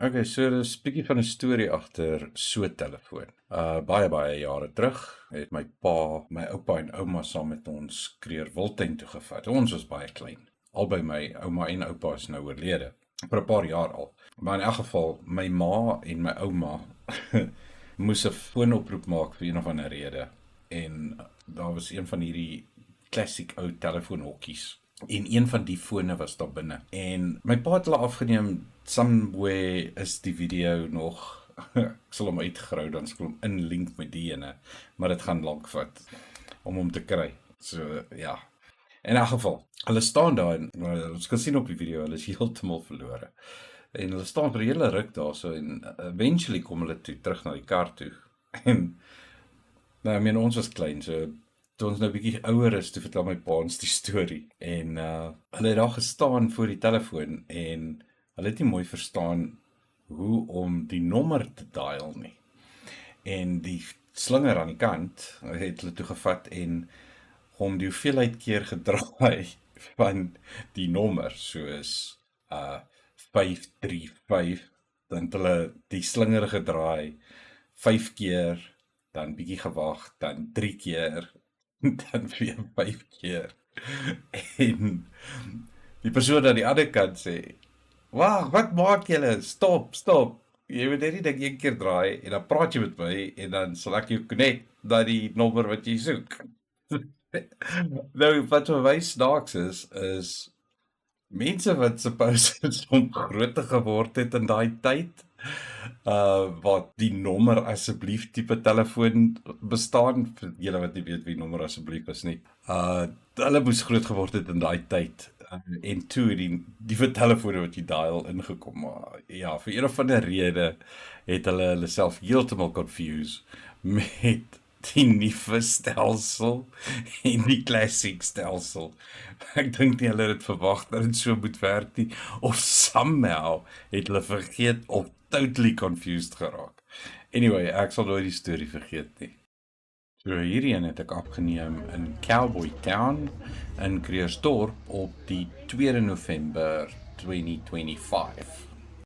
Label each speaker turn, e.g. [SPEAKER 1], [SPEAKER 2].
[SPEAKER 1] Okay, so dis 'n bietjie van 'n storie agter so 'n telefoon. Baie jare terug het my pa, my oupa en ouma saam met ons Kruger Wildtuin toe gevat. Ons was baie klein. Albei my ouma en oupa is nou oorlede vir 'n paar jaar al. Maar in elk geval, my ma en my ouma moes 'n foonoproep maak vir een of ander rede. En daar was een van hierdie klassiek ou telefoonhokkies. En een van die fone was daar binne. En my pa het hulle afgeneem. Somewhere is die video nog. Ek sal hom uitgrou, dan sal hom inlink met die ene. Maar dit gaan lank vat om hom te kry. So ja. In 'n geval, hulle staan daar en ons kan sien op die video, hulle is heeltemal verlore. En hulle staan vir 'n hele ruk daar so en eventually kom hulle toe terug na die kar toe. En nou, ek meen ons was klein, so toe ons nou 'n bietjie ouer is, toe vertel my pa ons die storie. En hulle het daar gestaan voor die telefoon en hulle het nie mooi verstaan hoe om die nommer te dial nie. En die slinger aan die kant het hulle toe gevat en hom die hoeveelheid keer gedraai van die nommer, soos 535, dan het hulle die slinger gedraai 5 keer, dan bietjie gewag, dan 3 keer, dan weer 5 keer. En die persoon aan die ander kant sê, "Wag, wat maak julle? Stop. Jy moet net die ding een keer draai en dan praat jy met my en dan sal ek jou connect na die nommer wat jy soek." Nou, wat vir my snaaks is mense wat suppose om groter geword het in daai tyd, wat die nommer asseblief tipe telefoon bestaan, vir julle wat nie weet wie nommer asseblief is nie. Hulle moes groot geword het in daai tyd. En toe die vir telefone wat jy dial ingekom, maar ja, vir een of ander rede het hulle self heeltemal confused met die nuwe stelsel en die classic stelsel. Ek dink nie hulle het verwag dat dit so moet werk nie, of somehow het hulle vergeet of totally confused geraak. Anyway, ek sal nooit die storie vergeet nie. So hierdie een het ek opgeneem in Cowboy Town in Krugersdorp op die 2 November 2025.